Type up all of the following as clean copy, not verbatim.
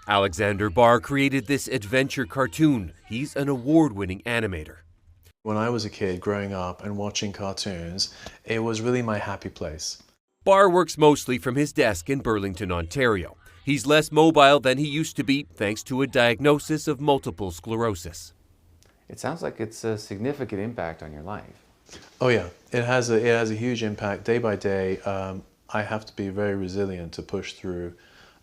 Alexander Barr created this adventure cartoon. He's an award-winning animator. When I was a kid growing up and watching cartoons, it was really my happy place. Barr works mostly from his desk in Burlington, Ontario. He's less mobile than he used to be thanks to a diagnosis of multiple sclerosis. It sounds like it's a significant impact on your life. Oh yeah, it has a huge impact. Day by day, I have to be very resilient to push through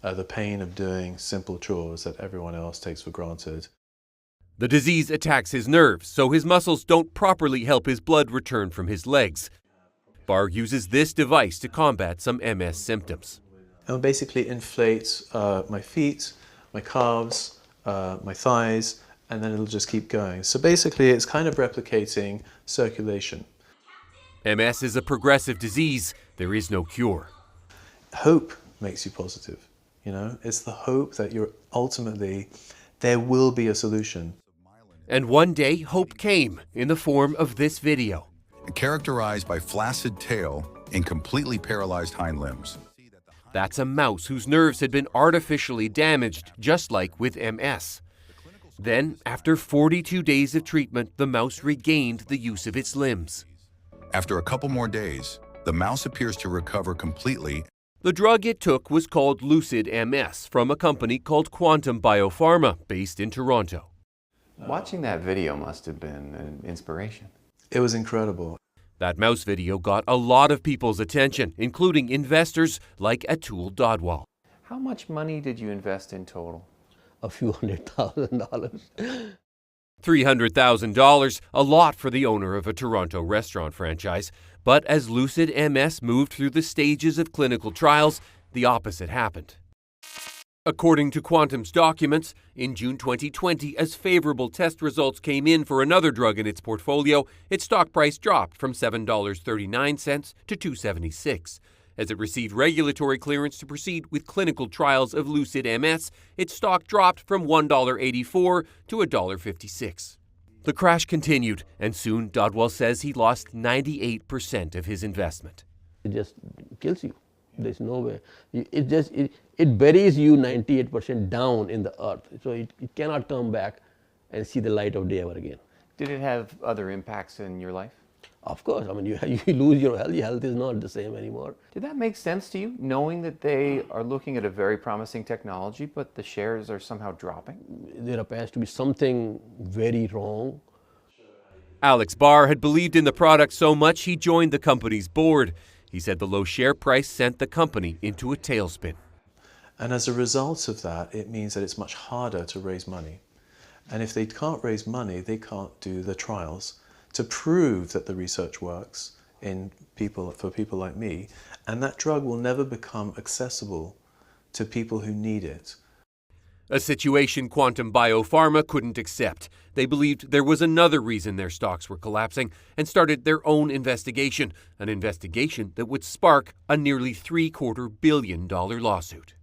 the pain of doing simple chores that everyone else takes for granted. The disease attacks his nerves, so his muscles don't properly help his blood return from his legs. Barr uses this device to combat some MS symptoms. It basically inflates my feet, my calves, my thighs, and then it'll just keep going. So basically it's kind of replicating circulation. MS is a progressive disease. There is no cure. Hope makes you positive. You know, it's the hope that you're ultimately, there will be a solution. And one day, hope came in the form of this video. Characterized by flaccid tail and completely paralyzed hind limbs. That's a mouse whose nerves had been artificially damaged, just like with MS. Then, after 42 days of treatment, the mouse regained the use of its limbs. After a couple more days, the mouse appears to recover completely. The drug it took was called Lucid MS from a company called Quantum BioPharma, based in Toronto. Watching that video must have been an inspiration. It was incredible. That mouse video got a lot of people's attention, including investors like Atul Dadwal. How much money did you invest in total? A few $100,000. $300,000, a lot for the owner of a Toronto restaurant franchise. But as Lucid MS moved through the stages of clinical trials, the opposite happened. According to Quantum's documents, in June 2020, as favorable test results came in for another drug in its portfolio, its stock price dropped from $7.39 to $2.76. As it received regulatory clearance to proceed with clinical trials of Lucid MS, its stock dropped from $1.84 to $1.56. The crash continued, and soon Dadwal says he lost 98% of his investment. It just kills you. There's no way. It buries you 98% down in the earth. So it cannot come back and see the light of day ever again. Did it have other impacts in your life? Of course. I mean, you lose your health. Your health is not the same anymore. Did that make sense to you, knowing that they are looking at a very promising technology, but the shares are somehow dropping? There appears to be something very wrong. Alex Barr had believed in the product so much he joined the company's board. He said the low share price sent the company into a tailspin. And as a result of that, it means that it's much harder to raise money. And if they can't raise money, they can't do the trials to prove that the research works for people like me. And that drug will never become accessible to people who need it. A situation Quantum BioPharma couldn't accept. They believed there was another reason their stocks were collapsing and started their own investigation, an investigation that would spark a nearly $750 million lawsuit.